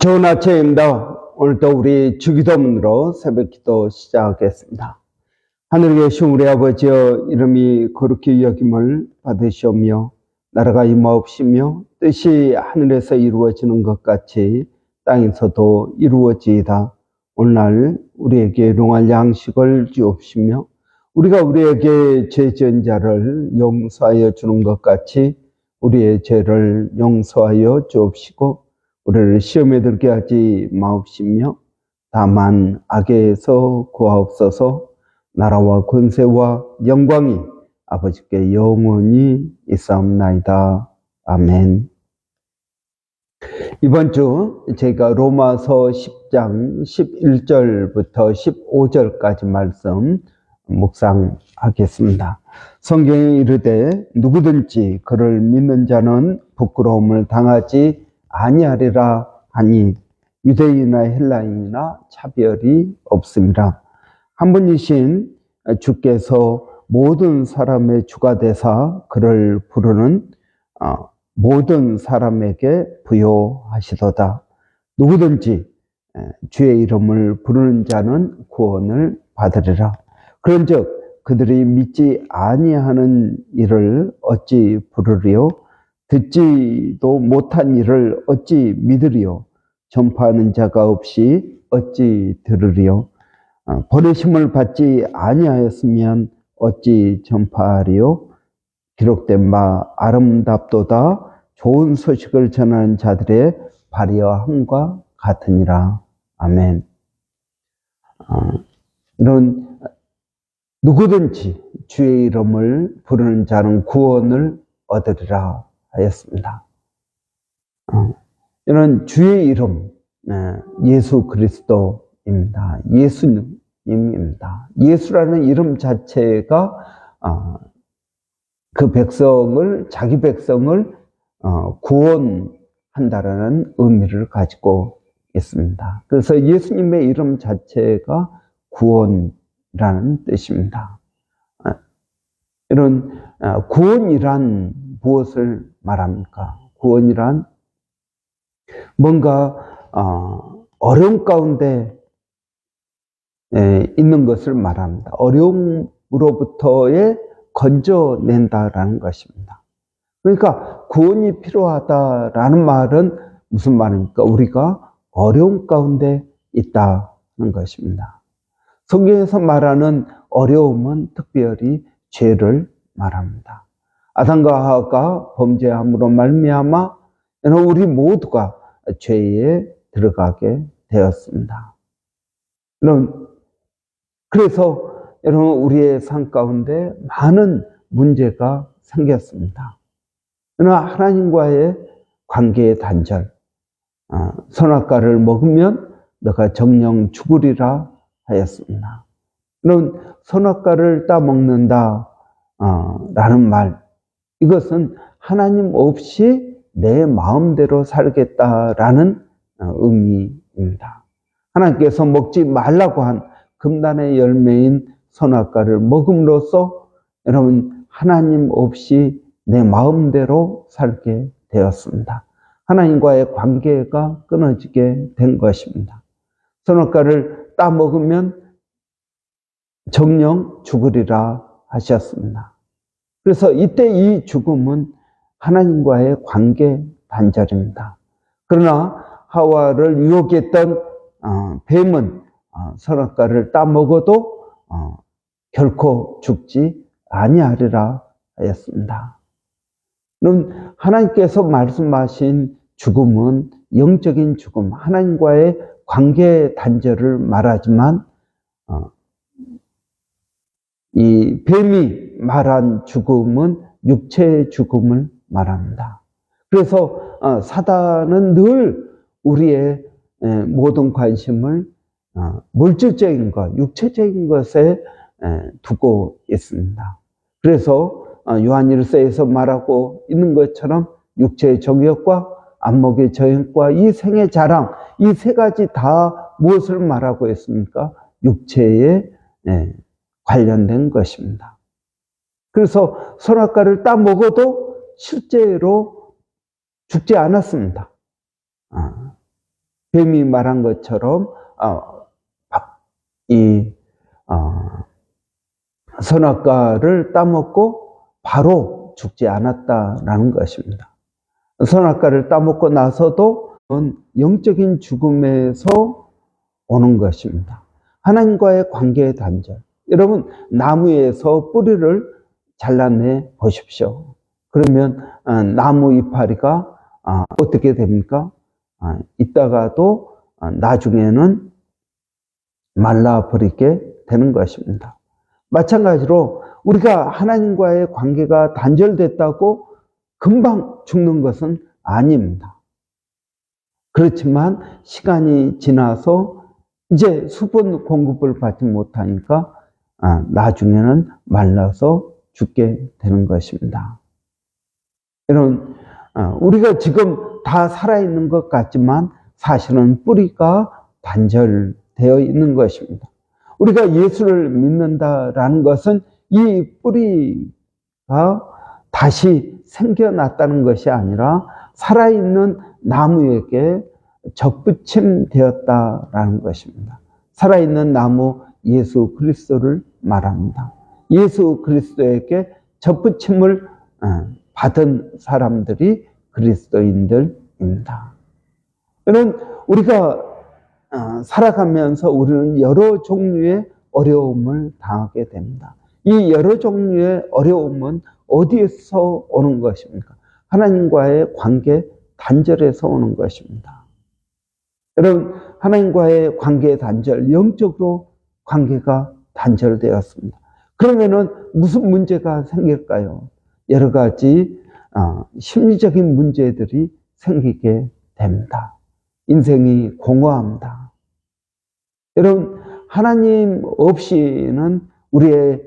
좋은 아침입니다. 오늘도 우리 주기도문으로 새벽기도 시작하겠습니다. 하늘에 계신 우리 아버지여, 이름이 거룩히 여김을 받으시오며 나라가 임하옵시며 뜻이 하늘에서 이루어지는 것 같이 땅에서도 이루어지이다. 오늘날 우리에게 일용할 양식을 주옵시며 우리가 우리에게 죄 지은 자를 용서하여 주는 것 같이 우리의 죄를 용서하여 주옵시고 우리를 시험에 들게 하지 마옵시며 다만 악에서 구하옵소서. 나라와 권세와 영광이 아버지께 영원히 있사옵나이다. 아멘. 이번 주 제가 로마서 10장 11절부터 15절까지 말씀 묵상하겠습니다. 성경에 이르되 누구든지 그를 믿는 자는 부끄러움을 당하지 아니하리라 하니 유대인이나 헬라인이나 차별이 없습니다. 한 분이신 주께서 모든 사람의 주가 되사 그를 부르는 모든 사람에게 부요하시도다. 누구든지 주의 이름을 부르는 자는 구원을 받으리라. 그런즉 그들이 믿지 아니하는 일을 어찌 부르리요? 듣지도 못한 일을 어찌 믿으리요? 전파하는 자가 없이 어찌 들으리요? 버리심을 받지 아니하였으면 어찌 전파하리요? 기록된 바 아름답도다. 좋은 소식을 전하는 자들의 발휘함과 같으니라. 아멘. 이런 누구든지 주의 이름을 부르는 자는 구원을 얻으리라 하였습니다. 이는 주의 이름, 예수 그리스도입니다. 예수님입니다. 예수라는 이름 자체가 그 백성을, 자기 백성을 구원한다라는 의미를 가지고 있습니다. 그래서 예수님의 이름 자체가 구원이라는 뜻입니다. 이런 구원이란 무엇을 말합니까? 구원이란 뭔가 어려움 가운데 있는 것을 말합니다. 어려움으로부터의 건져낸다라는 것입니다. 그러니까 구원이 필요하다라는 말은 무슨 말입니까? 우리가 어려움 가운데 있다는 것입니다. 성경에서 말하는 어려움은 특별히 죄를 말합니다. 아담과 하와가 범죄함으로 말미암아 우리 모두가 죄에 들어가게 되었습니다. 그래서 여러분, 우리의 삶 가운데 많은 문제가 생겼습니다. 하나님과의 관계의 단절, 선악과를 먹으면 너가 정령 죽으리라 하였습니다. 선악과를 따먹는다 라는 말, 이것은 하나님 없이 내 마음대로 살겠다라는 의미입니다. 하나님께서 먹지 말라고 한 금단의 열매인 선악과를 먹음으로써 여러분, 하나님 없이 내 마음대로 살게 되었습니다. 하나님과의 관계가 끊어지게 된 것입니다. 선악과를 따먹으면 정령 죽으리라 하셨습니다. 그래서 이때 이 죽음은 하나님과의 관계 단절입니다. 그러나 하와를 유혹했던 뱀은 선악과를 따먹어도 결코 죽지 아니하리라 하였습니다. 그럼 하나님께서 말씀하신 죽음은 영적인 죽음, 하나님과의 관계 단절을 말하지만 이 뱀이 말한 죽음은 육체의 죽음을 말합니다. 그래서 사단은 늘 우리의 모든 관심을 물질적인 것, 육체적인 것에 두고 있습니다. 그래서 요한일서에서 말하고 있는 것처럼 육체의 정욕과 안목의 저행과 이 생의 자랑, 이 세 가지 다 무엇을 말하고 있습니까? 육체에 관련된 것입니다. 그래서 선악과를 따먹어도 실제로 죽지 않았습니다. 뱀이 말한 것처럼 이 선악과를 따먹고 바로 죽지 않았다라는 것입니다. 선악과를 따먹고 나서도 영적인 죽음에서 오는 것입니다. 하나님과의 관계의 단절. 여러분, 나무에서 뿌리를 잘라내 보십시오. 그러면 나무 이파리가 어떻게 됩니까? 있다가도 나중에는 말라버리게 되는 것입니다. 마찬가지로 우리가 하나님과의 관계가 단절됐다고 금방 죽는 것은 아닙니다. 그렇지만 시간이 지나서 이제 수분 공급을 받지 못하니까 나중에는 말라서 죽게 되는 것입니다. 여러분, 우리가 지금 다 살아있는 것 같지만 사실은 뿌리가 단절되어 있는 것입니다. 우리가 예수를 믿는다라는 것은 이 뿌리가 다시 생겨났다는 것이 아니라 살아있는 나무에게 접붙임되었다라는 것입니다. 살아있는 나무 예수 그리스도를 말합니다. 예수 그리스도에게 접붙임을 받은 사람들이 그리스도인들입니다. 여러분, 우리가 살아가면서 우리는 여러 종류의 어려움을 당하게 됩니다. 이 여러 종류의 어려움은 어디에서 오는 것입니까? 하나님과의 관계 단절에서 오는 것입니다. 여러분, 하나님과의 관계 단절, 영적으로 관계가 단절되었습니다. 그러면은 무슨 문제가 생길까요? 여러 가지 심리적인 문제들이 생기게 됩니다. 인생이 공허합니다. 여러분, 하나님 없이는 우리의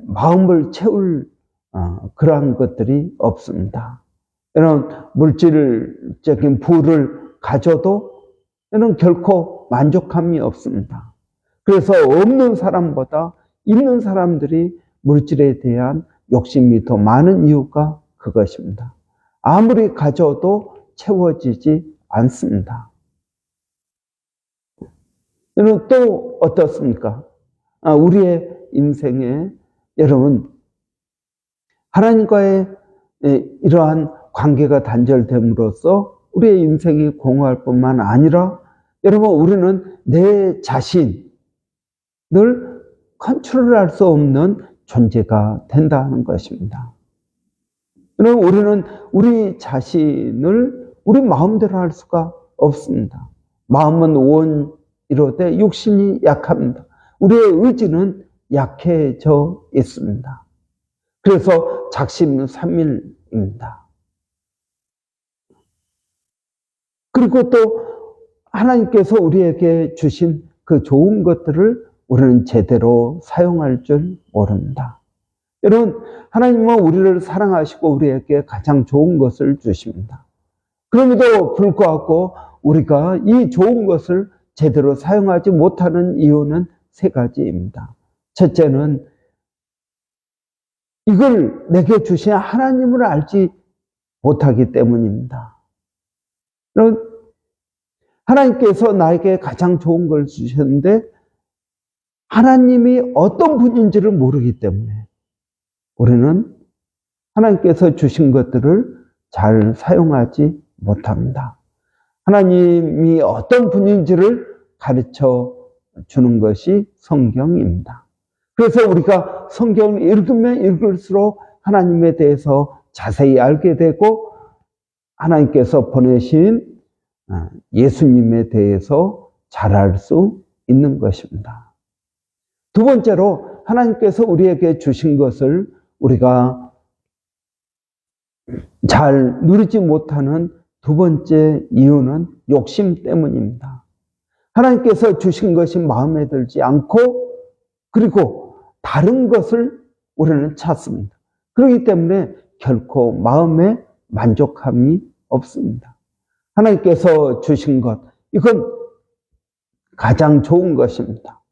마음을 채울 그러한 것들이 없습니다. 여러분, 물질적인 부를 가져도 여러분 결코 만족함이 없습니다. 그래서 없는 사람보다 있는 사람들이 물질에 대한 욕심이 더 많은 이유가 그것입니다. 아무리 가져도 채워지지 않습니다. 여러분, 또 어떻습니까? 우리의 인생에 여러분, 하나님과의 이러한 관계가 단절됨으로써 우리의 인생이 공허할 뿐만 아니라 여러분, 우리는 내 자신을 컨트롤할 수 없는 존재가 된다는 것입니다. 여러분, 우리는 우리 자신을 우리 마음대로 할 수가 없습니다. 마음은 원이로되 육신이 약합니다. 우리의 의지는 약해져 있습니다. 그래서 작심삼일입니다. 그리고 또 하나님께서 우리에게 주신 그 좋은 것들을 우리는 제대로 사용할 줄 모릅니다. 여러분, 하나님은 우리를 사랑하시고 우리에게 가장 좋은 것을 주십니다. 그럼에도 불구하고 우리가 이 좋은 것을 제대로 사용하지 못하는 이유는 세 가지입니다. 첫째는 이걸 내게 주신 하나님을 알지 못하기 때문입니다. 여러분, 하나님께서 나에게 가장 좋은 걸 주셨는데 하나님이 어떤 분인지를 모르기 때문에 우리는 하나님께서 주신 것들을 잘 사용하지 못합니다. 하나님이 어떤 분인지를 가르쳐 주는 것이 성경입니다. 그래서 우리가 성경을 읽으면 읽을수록 하나님에 대해서 자세히 알게 되고 하나님께서 보내신 예수님에 대해서 잘 알 수 있는 것입니다. 두 번째로 하나님께서 우리에게 주신 것을 우리가 잘 누리지 못하는 두 번째 이유는 욕심 때문입니다. 하나님께서 주신 것이 마음에 들지 않고 그리고 다른 것을 우리는 찾습니다. 그렇기 때문에 결코 마음에 만족함이 없습니다. 하나님께서 주신 것, 이건 가장 좋은 것입니다.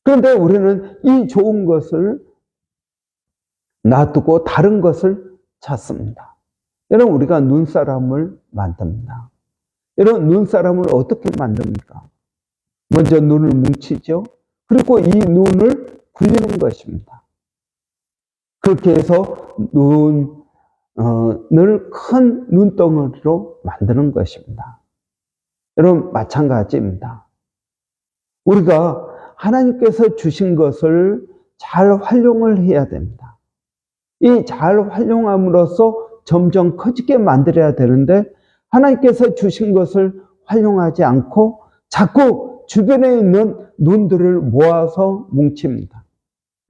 그런데 우리는 이 좋은 것을 놔두고 다른 것을 찾습니다. 여러분, 우리가 눈사람을 만듭니다. 이런 눈사람을 어떻게 만듭니까? 먼저 눈을 뭉치죠. 그리고 이 눈을 굴리는 것입니다. 그렇게 해서 눈을 큰 눈덩어리로 만드는 것입니다. 여러분, 마찬가지입니다. 우리가 하나님께서 주신 것을 잘 활용을 해야 됩니다. 이 잘 활용함으로써 점점 커지게 만들어야 되는데, 하나님께서 주신 것을 활용하지 않고 자꾸 주변에 있는 눈들을 모아서 뭉칩니다.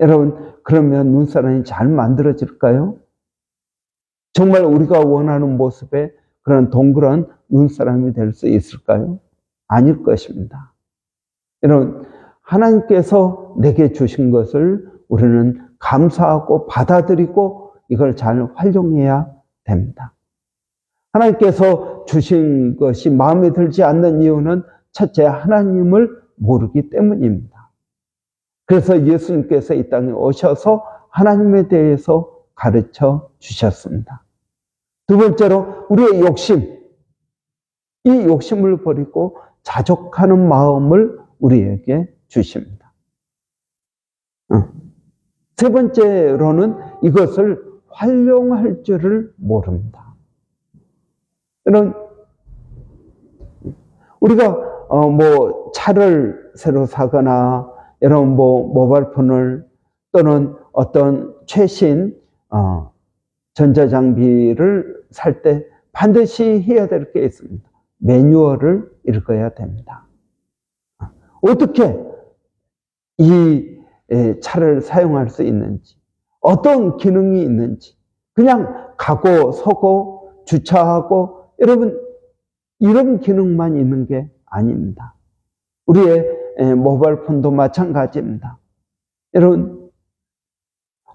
여러분, 그러면 눈사람이 잘 만들어질까요? 정말 우리가 원하는 모습의 그런 동그란 눈사람이 될 수 있을까요? 아닐 것입니다. 여러분, 하나님께서 내게 주신 것을 우리는 감사하고 받아들이고 이걸 잘 활용해야 됩니다. 하나님께서 주신 것이 마음에 들지 않는 이유는 첫째, 하나님을 모르기 때문입니다. 그래서 예수님께서 이 땅에 오셔서 하나님에 대해서 가르쳐 주셨습니다. 두 번째로, 우리의 욕심, 이 욕심을 버리고 자족하는 마음을 우리에게 주십니다. 세 번째로는 이것을 활용할 줄을 모릅니다. 이런 우리가 차를 새로 사거나 이런 모바일폰을 또는 어떤 최신 전자장비를 살 때 반드시 해야 될 게 있습니다. 매뉴얼을 읽어야 됩니다. 어떻게 이 차를 사용할 수 있는지, 어떤 기능이 있는지, 그냥 가고 서고 주차하고, 여러분, 이런 기능만 있는 게 아닙니다. 우리의 모바일폰도 마찬가지입니다. 여러분,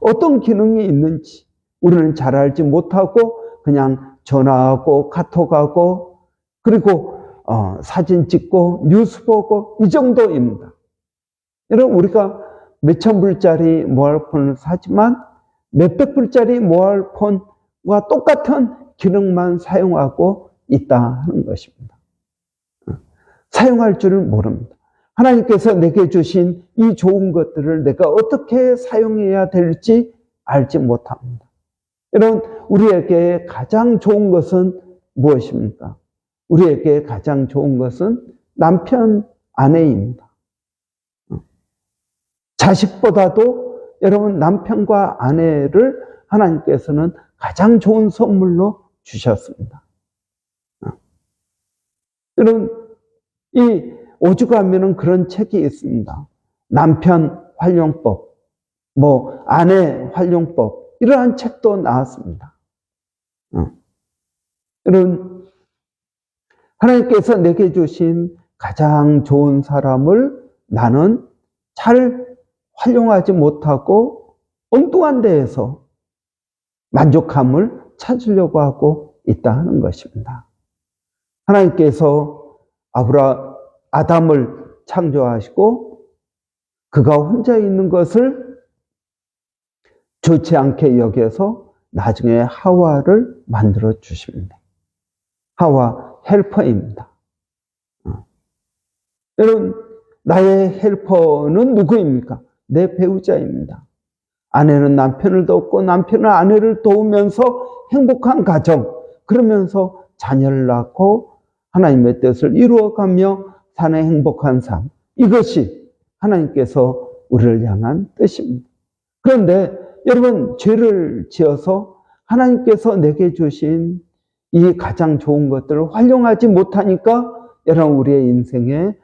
어떤 기능이 있는지 우리는 잘 알지 못하고 그냥 전화하고 카톡하고 그리고 사진 찍고 뉴스 보고 이 정도입니다. 여러분, 우리가 몇천 불짜리 모바일폰을 사지만 몇백 불짜리 모바일폰과 똑같은 기능만 사용하고 있다 하는 것입니다. 사용할 줄을 모릅니다. 하나님께서 내게 주신 이 좋은 것들을 내가 어떻게 사용해야 될지 알지 못합니다. 여러분, 우리에게 가장 좋은 것은 무엇입니까? 우리에게 가장 좋은 것은 남편, 아내입니다. 자식보다도 여러분, 남편과 아내를 하나님께서는 가장 좋은 선물로 주셨습니다. 여러분, 이 오죽하면은 그런 책이 있습니다. 남편 활용법, 아내 활용법, 이러한 책도 나왔습니다. 여러분, 하나님께서 내게 주신 가장 좋은 사람을 나는 잘 활용하지 못하고 엉뚱한 데에서 만족함을 찾으려고 하고 있다 하는 것입니다. 하나님께서 아담을 창조하시고 그가 혼자 있는 것을 좋지 않게 여겨서 나중에 하와를 만들어 주십니다. 하와 헬퍼입니다. 여러분, 나의 헬퍼는 누구입니까? 내 배우자입니다. 아내는 남편을 돕고 남편은 아내를 도우면서 행복한 가정, 그러면서 자녀를 낳고 하나님의 뜻을 이루어가며 사는 행복한 삶, 이것이 하나님께서 우리를 향한 뜻입니다. 그런데 여러분, 죄를 지어서 하나님께서 내게 주신 이 가장 좋은 것들을 활용하지 못하니까 여러분, 우리의 인생에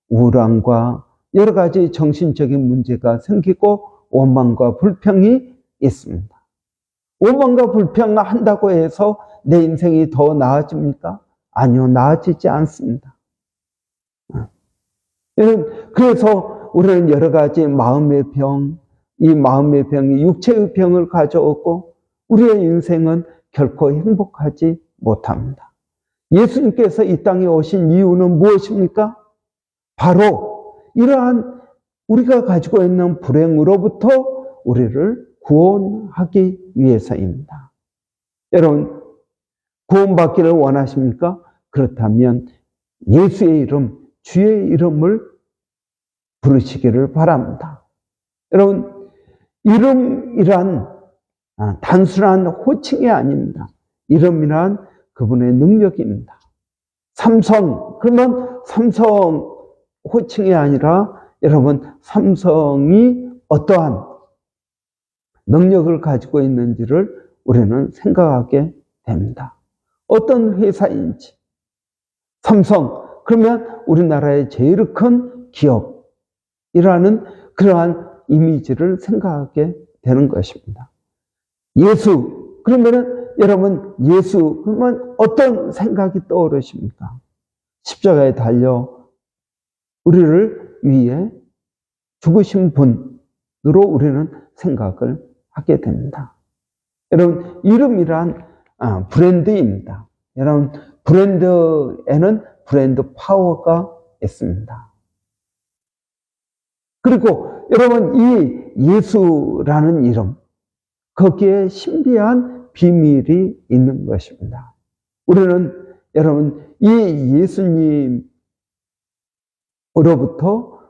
우울함과 여러 가지 정신적인 문제가 생기고 원망과 불평이 있습니다. 원망과 불평을 한다고 해서 내 인생이 더 나아집니까? 아니요, 나아지지 않습니다. 그래서 우리는 여러 가지 마음의 병, 이 마음의 병이 육체의 병을 가져오고 우리의 인생은 결코 행복하지 못합니다. 예수님께서 이 땅에 오신 이유는 무엇입니까? 바로 이러한 우리가 가지고 있는 불행으로부터 우리를 구원하기 위해서입니다. 여러분, 구원받기를 원하십니까? 그렇다면 예수의 이름, 주의 이름을 부르시기를 바랍니다. 여러분, 이름이란 단순한 호칭이 아닙니다. 이름이란 그분의 능력입니다. 삼성, 그러면 삼성 호칭이 아니라 여러분, 삼성이 어떠한 능력을 가지고 있는지를 우리는 생각하게 됩니다. 어떤 회사인지. 삼성, 그러면 우리나라의 제일 큰 기업이라는 그러한 이미지를 생각하게 되는 것입니다. 예수, 그러면 여러분, 예수, 그러면 어떤 생각이 떠오르십니까? 십자가에 달려 우리를 위해 죽으신 분으로 우리는 생각을 하게 됩니다. 여러분, 이름이란 브랜드입니다. 여러분, 브랜드에는 브랜드 파워가 있습니다. 그리고 여러분, 이 예수라는 이름, 거기에 신비한 비밀이 있는 것입니다. 우리는 여러분, 이 예수님으로부터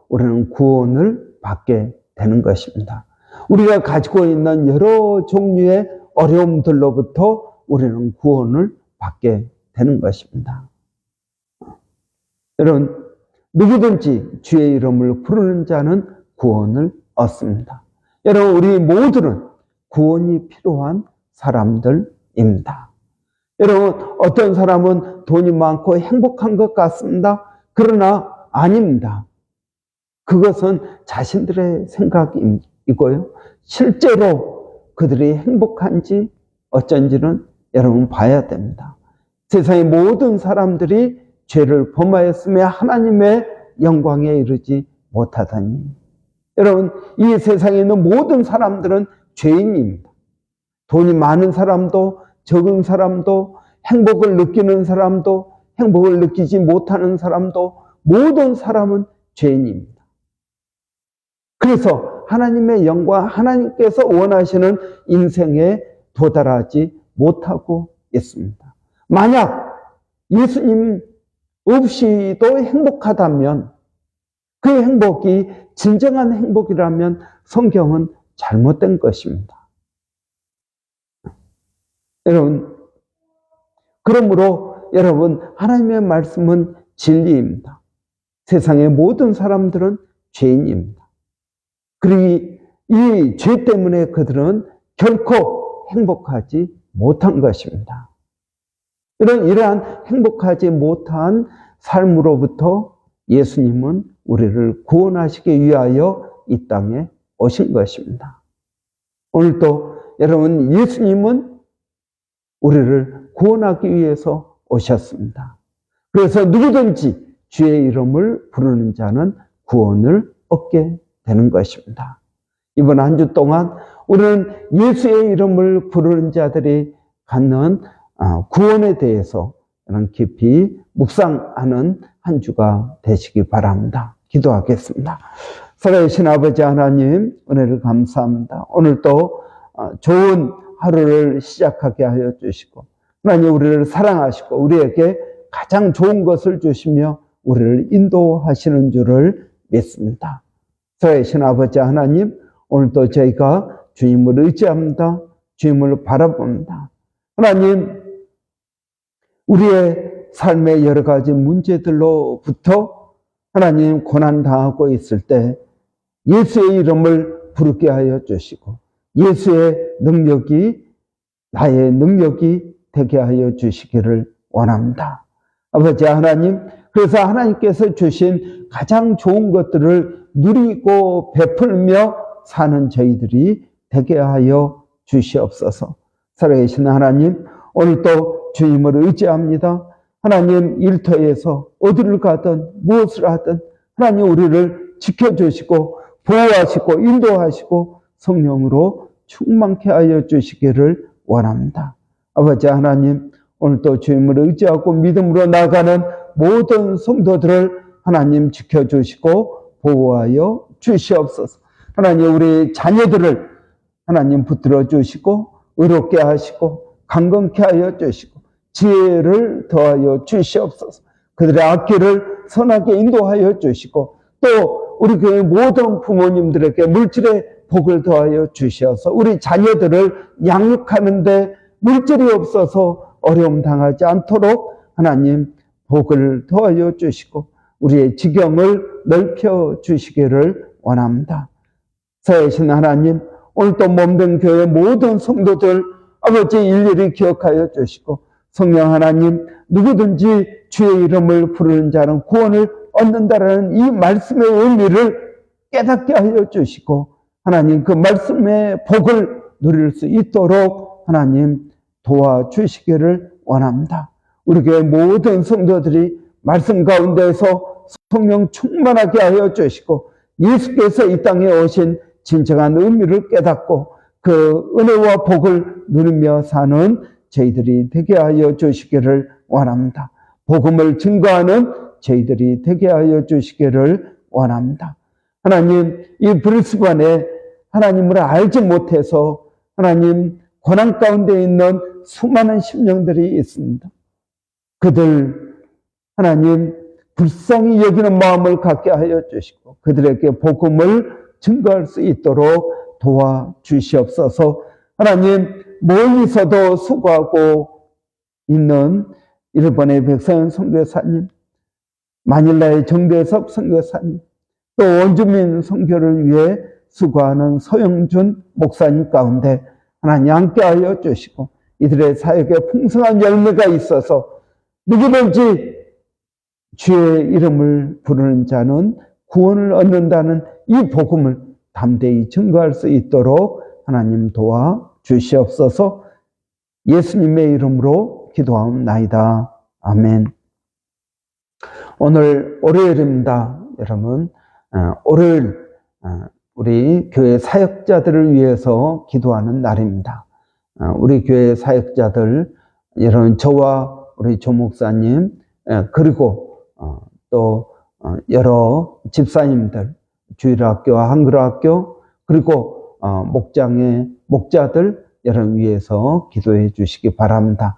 우리는 구원을 받게 되는 것입니다. 우리가 가지고 있는 여러 종류의 어려움들로부터 우리는 구원을 받게 되는 것입니다. 여러분, 누구든지 주의 이름을 부르는 자는 구원을 얻습니다. 여러분, 우리 모두는 구원이 필요한 사람들입니다. 여러분, 어떤 사람은 돈이 많고 행복한 것 같습니다. 그러나 아닙니다. 그것은 자신들의 생각이고요. 실제로 그들이 행복한지 어쩐지는 여러분 봐야 됩니다. 세상의 모든 사람들이 죄를 범하였으며 하나님의 영광에 이르지 못하다니. 여러분, 이 세상에 있는 모든 사람들은 죄인입니다. 돈이 많은 사람도 적은 사람도 행복을 느끼는 사람도 행복을 느끼지 못하는 사람도 모든 사람은 죄인입니다. 그래서 하나님의 영광, 하나님께서 원하시는 인생에 도달하지 못하고 있습니다. 만약 예수님 없이도 행복하다면, 그 행복이 진정한 행복이라면 성경은 잘못된 것입니다. 여러분, 그러므로 여러분, 하나님의 말씀은 진리입니다. 세상의 모든 사람들은 죄인입니다. 그리고 이 죄 때문에 그들은 결코 행복하지 못한 것입니다. 이러한 행복하지 못한 삶으로부터 예수님은 우리를 구원하시기 위하여 이 땅에 오신 것입니다. 오늘도 여러분, 예수님은 우리를 구원하기 위해서 오셨습니다. 그래서 누구든지 주의 이름을 부르는 자는 구원을 얻게 되는 것입니다. 이번 한 주 동안 우리는 예수의 이름을 부르는 자들이 갖는 구원에 대해서 깊이 묵상하는 한 주가 되시기 바랍니다. 기도하겠습니다. 살아계신 아버지 하나님, 은혜를 감사합니다. 오늘도 좋은 하루를 시작하게 하여 주시고, 하나님 우리를 사랑하시고 우리에게 가장 좋은 것을 주시며 우리를 인도하시는 줄을 믿습니다. 살아계신 아버지 하나님, 오늘도 저희가 주님을 의지합니다. 주님을 바라봅니다. 하나님, 우리의 삶의 여러 가지 문제들로부터 하나님 고난당하고 있을 때 예수의 이름을 부르게 하여 주시고, 예수의 능력이 나의 능력이 되게 하여 주시기를 원합니다. 아버지 하나님, 그래서 하나님께서 주신 가장 좋은 것들을 누리고 베풀며 사는 저희들이 되게 하여 주시옵소서. 살아계신 하나님, 오늘도 주님을 의지합니다. 하나님, 일터에서 어디를 가든 무엇을 하든 하나님 우리를 지켜주시고 보호하시고 인도하시고 성령으로 충만케 하여 주시기를 원합니다. 아버지 하나님, 오늘도 주님을 의지하고 믿음으로 나가는 모든 성도들을 하나님 지켜주시고 보호하여 주시옵소서. 하나님, 우리 자녀들을 하나님 붙들어 주시고 의롭게 하시고 강건케 하여 주시고 지혜를 더하여 주시옵소서. 그들의 앞길을 선하게 인도하여 주시고 또 우리 교회 모든 부모님들에게 물질의 복을 더하여 주셔서 우리 자녀들을 양육하는데 물질이 없어서 어려움 당하지 않도록 하나님 복을 더하여 주시고 우리의 지경을 넓혀 주시기를 원합니다. 사회신 하나님, 오늘도 몸된 교회 모든 성도들 아버지 일일이 기억하여 주시고 성령 하나님, 누구든지 주의 이름을 부르는 자는 구원을 얻는다라는 이 말씀의 의미를 깨닫게 하여 주시고 하나님 그 말씀의 복을 누릴 수 있도록 하나님 도와주시기를 원합니다. 우리 교회 모든 성도들이 말씀 가운데서 성령 충만하게 하여 주시고 예수께서 이 땅에 오신 진정한 의미를 깨닫고 그 은혜와 복을 누리며 사는 저희들이 되게 하여 주시기를 원합니다. 복음을 증거하는 저희들이 되게 하여 주시기를 원합니다. 하나님, 이 브리스번에 하나님을 알지 못해서 하나님 고난 가운데 있는 수많은 심령들이 있습니다. 그들 하나님 불쌍히 여기는 마음을 갖게 하여 주시고 그들에게 복음을 증거할 수 있도록 도와주시옵소서. 하나님 멀리서도 수고하고 있는 일본의 백서연 선교사님, 마닐라의 정대섭 선교사님, 또 원주민 선교를 위해 수고하는 서영준 목사님 가운데 하나님 함께하여 주시고 이들의 사역에 풍성한 열매가 있어서 누구든지 주의 이름을 부르는 자는 구원을 얻는다는 이 복음을 담대히 증거할 수 있도록 하나님 도와주시옵소서. 예수님의 이름으로 기도하옵나이다. 아멘. 오늘 월요일입니다. 여러분, 월요일 우리 교회 사역자들을 위해서 기도하는 날입니다. 우리 교회 사역자들, 여러분 저와 우리 조 목사님 그리고 또 여러 집사님들, 주일학교와 한글학교 그리고 목장의 목자들 여러분 위해서 기도해 주시기 바랍니다.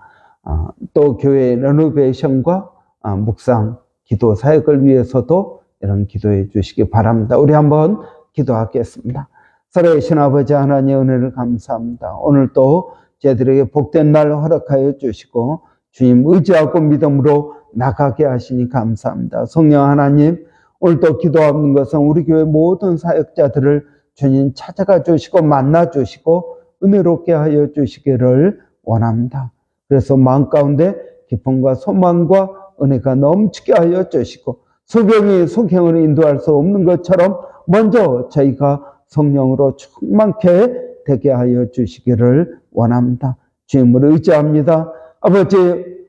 또 교회 레노베이션과 묵상 기도 사역을 위해서도 여러분 기도해 주시기 바랍니다. 우리 한번 기도하겠습니다. 살아계신 아버지 하나님의 은혜를 감사합니다. 오늘 또 저희들에게 복된 날 허락하여 주시고 주님 의지하고 믿음으로 나가게 하시니 감사합니다. 성령 하나님, 오늘도 기도하는 것은 우리 교회 모든 사역자들을 주님 찾아가 주시고 만나 주시고 은혜롭게 하여 주시기를 원합니다. 그래서 마음 가운데 기쁨과 소망과 은혜가 넘치게 하여 주시고 소경이 소경을 인도할 수 없는 것처럼 먼저 저희가 성령으로 충만케 되게 하여 주시기를 원합니다. 주님을 의지합니다. 아버지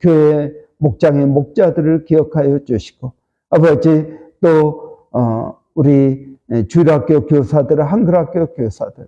교회 목장의 목자들을 기억하여 주시고 아버지 또 우리 주일학교 교사들, 한글학교 교사들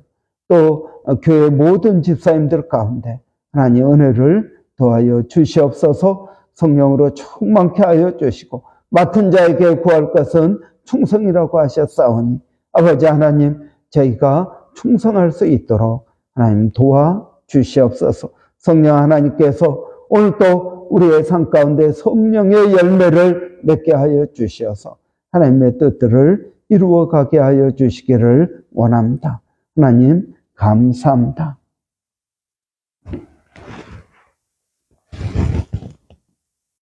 또 교회 모든 집사님들 가운데 하나님 은혜를 더하여 주시옵소서. 성령으로 충만케 하여 주시고 맡은 자에게 구할 것은 충성이라고 하셨사오니 아버지 하나님 저희가 충성할 수 있도록 하나님 도와주시옵소서. 성령 하나님께서 오늘도 우리의 삶 가운데 성령의 열매를 맺게 하여 주시어서 하나님의 뜻들을 이루어가게 하여 주시기를 원합니다. 하나님 감사합니다.